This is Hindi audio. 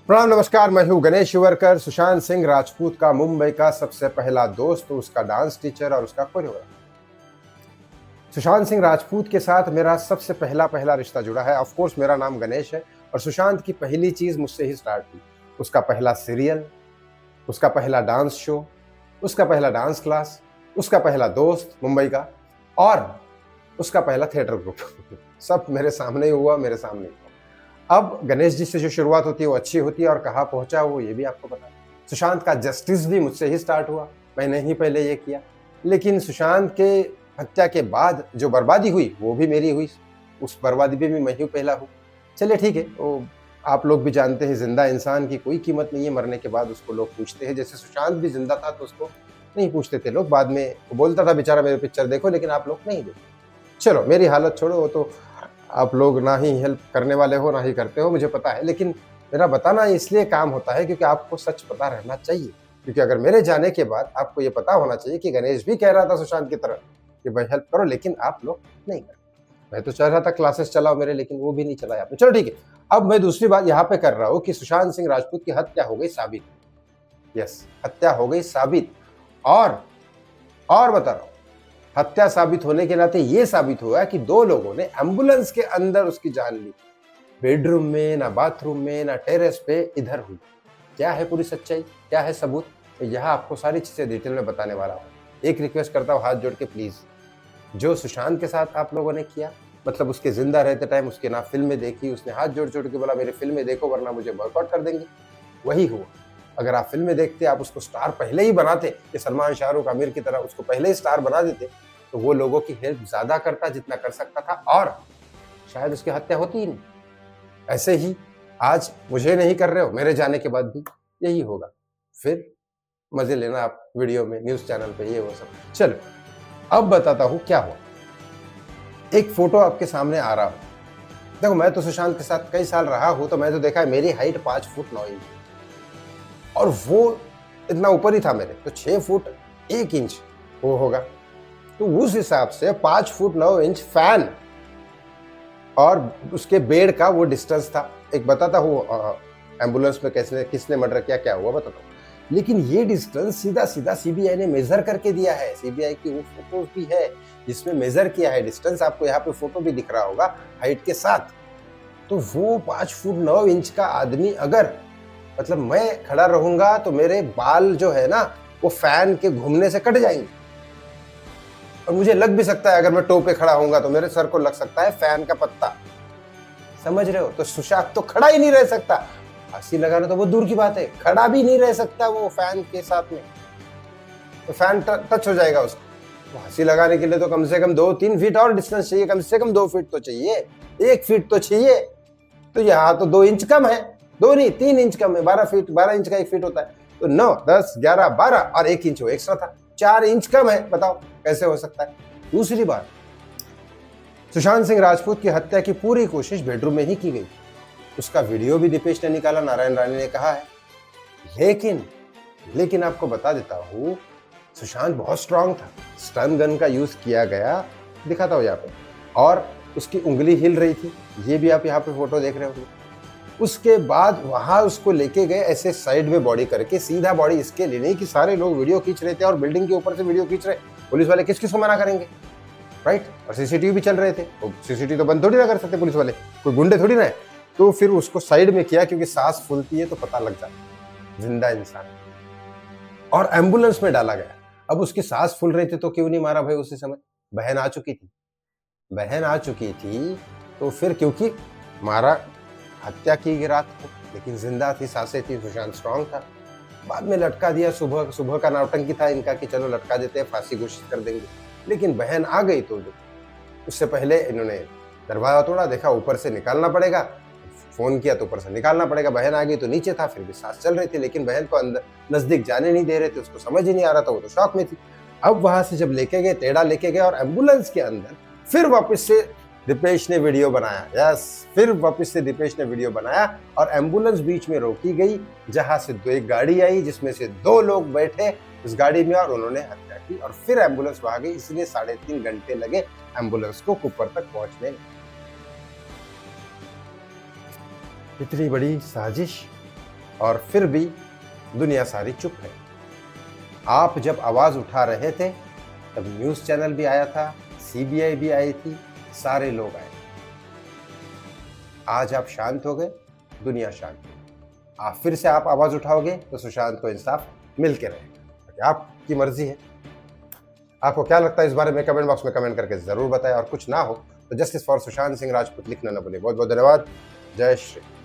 प्रणाम नमस्कार, मैं हूं गणेश शिवरकर। सुशांत सिंह राजपूत का मुंबई का सबसे पहला दोस्त, उसका डांस टीचर और उसका कोरियोग्राफर। सुशांत सिंह राजपूत के साथ मेरा सबसे पहला रिश्ता जुड़ा है। ऑफ कोर्स मेरा नाम गणेश है और सुशांत की पहली चीज मुझसे ही स्टार्ट हुई। उसका पहला सीरियल, उसका पहला डांस शो, उसका पहला डांस क्लास, उसका पहला दोस्त मुंबई का और उसका पहला थिएटर ग्रुप सब मेरे सामने ही हुआ, मेरे सामने ही हुआ। अब गणेश जी से जो शुरुआत होती है वो अच्छी होती है और कहाँ पहुंचा वो ये भी आपको पता है। सुशांत का जस्टिस भी मुझसे ही स्टार्ट हुआ, मैंने ही पहले ये किया। लेकिन सुशांत के हत्या के बाद जो बर्बादी हुई वो भी मेरी हुई, उस बर्बादी में भी मैं ही पहला हूँ। चलिए ठीक है, वो आप लोग भी जानते हैं, जिंदा इंसान की कोई कीमत नहीं है, मरने के बाद उसको लोग पूछते हैं। जैसे सुशांत भी जिंदा था तो उसको नहीं पूछते थे लोग, बाद में वो बोलता था बेचारा मेरे पिक्चर देखो, लेकिन आप लोग नहीं देखो। चलो मेरी हालत छोड़ो, वो तो आप लोग ना ही हेल्प करने वाले हो ना ही करते हो, मुझे पता है। लेकिन मेरा बताना इसलिए काम होता है क्योंकि आपको सच पता रहना चाहिए। क्योंकि अगर मेरे जाने के बाद आपको ये पता होना चाहिए कि गणेश भी कह रहा था सुशांत की तरह कि भाई हेल्प करो, लेकिन आप लोग नहीं करते। मैं तो चाह रहा था क्लासेस चलाओ मेरे, लेकिन वो भी नहीं चलाया आपने। चलो ठीक है, अब मैं दूसरी बात यहाँ पे कर रहा हूँ कि सुशांत सिंह राजपूत की हत्या हो गई साबित। यस, हत्या हो गई साबित। और बता रहा हूँ, हत्या साबित होने के नाते ये साबित हुआ कि दो लोगों ने एम्बुलेंस के अंदर उसकी जान ली। बेडरूम में ना, बाथरूम में ना, टेरेस पे, इधर हुई। क्या है पूरी सच्चाई, क्या है सबूत, तो यहाँ आपको सारी चीजें डिटेल में बताने वाला हूँ। एक रिक्वेस्ट करता हूँ हाथ जोड़ के, प्लीज, जो सुशांत के साथ आप लोगों ने किया, मतलब उसके जिंदा रहते टाइम उसके ना फिल्में देखी, उसने हाथ जोड़ जोड़ के बोला मेरी फिल्में देखो वरना मुझे बॉयकॉट कर देंगे, वही हुआ। अगर आप फिल्में देखते, आप उसको स्टार पहले ही बनाते कि सलमान, शाहरुख, आमिर की तरह उसको पहले ही स्टार बना देते, तो वो लोगों की हेल्प ज्यादा करता जितना कर सकता था और शायद उसकी हत्या होती ही नहीं। ऐसे ही आज मुझे नहीं कर रहे हो, मेरे जाने के बाद भी यही होगा। फिर मजे लेना आप वीडियो में, न्यूज चैनल पे, ये वो सब। चलो अब बताता हूं क्या हुआ। एक फोटो आपके सामने आ रहा हूं। देखो, मैं तो सुशांत के साथ कई साल रहा हूं, तो मैं तो देखा है मेरी हाइट 5 फुट 9 इंच और वो इतना ऊपर ही था मेरे, तो 6 फुट 1 इंच वो होगा। तो उस हिसाब से 5 फुट 9 इंच फैन और उसके बेड का वो डिस्टेंस था। एक बताता हूँ एम्बुलेंस में कैसे किसने मर्डर किया, क्या हुआ बताता हूँ। लेकिन ये डिस्टेंस सीधा सीधा सीबीआई ने मेजर करके दिया है। सीबीआई की वो फोटो भी है जिसमें मेजर किया है डिस्टेंस, आपको यहाँ पे फोटो भी दिख रहा होगा हाइट के साथ। तो वो 5 फुट 9 इंच का आदमी, अगर मतलब मैं खड़ा रहूंगा तो मेरे बाल जो है ना वो फैन के घूमने से कट जाएंगे और मुझे लग भी सकता है, अगर मैं टो पे खड़ा होऊंगा तो मेरे सर को लग सकता है फैन का पत्ता। समझ रहे हो? तो सुशांत तो खड़ा ही नहीं रह सकता। फांसी लगाना तो वो दूर की बात है, खड़ा भी नहीं रह सकता वो फैन के साथ में, तो फैन टच हो जाएगा उसको। तो फांसी लगाने के लिए तो कम से कम 2-3 फीट और डिस्टेंस चाहिए, कम से कम 2 फीट तो चाहिए, 1 फीट तो चाहिए। तो यहाँ तो 2 इंच कम है, 2 नहीं 3 इंच कम है। 12 फीट, 12 इंच का 1 फीट होता है, तो 9, 10, 11, 12 और 1 इंच वो एक्स्ट्रा था, 4 इंच कम है। बताओ कैसे हो सकता है? दूसरी बात, सुशांत सिंह राजपूत की हत्या की पूरी कोशिश बेडरूम में ही की गई। उसका वीडियो भी दीपेश ने निकाला, नारायण राणे ने कहा है। लेकिन आपको बता देता हूं, सुशांत बहुत स्ट्रांग था। स्टन गन का यूज किया गया, दिखाता हूं यहाँ पे, और उसकी उंगली हिल रही थी, ये भी आप यहाँ पे फोटो देख रहे होंगे। उसके बाद वहां उसको लेके गए ऐसे साइड में बॉडी करके, सीधा बॉडी इसके लिए नहीं कि सारे लोग वीडियो खींच रहे थे और बिल्डिंग के ऊपर से वीडियो खींच रहे, पुलिस वाले किस किस को मना करेंगे, राइट? और सीसीटीवी भी चल रहे थे, तो सीसीटीवी तो बंद थोड़ी ना कर सकते पुलिस वाले, कोई गुंडे थोड़ी ना है। तो फिर उसको साइड में किया क्योंकि सांस फूलती है तो पता लग जाता जिंदा इंसान, और एम्बुलेंस में डाला गया। अब उसकी सांस फूल रही थी तो क्यों नहीं मारा भाई उसी समय? बहन आ चुकी थी, तो फिर क्योंकि मारा, हत्या की रात को, लेकिन जिंदा थी, सांसें थी, सुशांत स्ट्रांग था। बाद में लटका दिया, सुबह का नौटंकी था इनका कि चलो लटका देते हैं, फांसी घोषित कर देंगे। लेकिन बहन आ गई तो उससे पहले इन्होंने दरवाजा तोड़ा, देखा ऊपर से निकालना पड़ेगा, फोन किया तो ऊपर से निकालना पड़ेगा। बहन आ गई तो नीचे था, फिर भी सांस चल रही थी, लेकिन बहन को अंदर नजदीक जाने नहीं दे रहे थे, उसको समझ ही नहीं आ रहा था, वो तो शॉक में थी। अब वहां से जब लेके गए, टेढ़ा लेके गए, और एम्बुलेंस के अंदर फिर वापस से दीपेश ने वीडियो बनाया। फिर वापस से दीपेश ने वीडियो बनाया और एम्बुलेंस बीच में रोकी गई, जहां से एक गाड़ी आई जिसमें से 2 लोग बैठे उस गाड़ी में और उन्होंने हत्या की, और फिर एम्बुलेंस वहां गई, इसलिए 3.5 घंटे लगे एम्बुलेंस को कुपर तक पहुंचने में। इतनी बड़ी साजिश और फिर भी दुनिया सारी चुप है। आप जब आवाज उठा रहे थे तब न्यूज चैनल भी आया था, सीबीआई भी आई थी, सारे लोग आए। आज आप शांत हो गए, दुनिया शांत हो। आप फिर से आप आवाज उठाओगे तो सुशांत को इंसाफ मिल के रहेगा। आपकी मर्जी है। आपको क्या लगता है इस बारे में कमेंट बॉक्स में कमेंट करके जरूर बताएं, और कुछ ना हो तो जस्टिस फॉर सुशांत सिंह राजपूत लिखना न भूलें। बहुत बहुत धन्यवाद। जय श्री।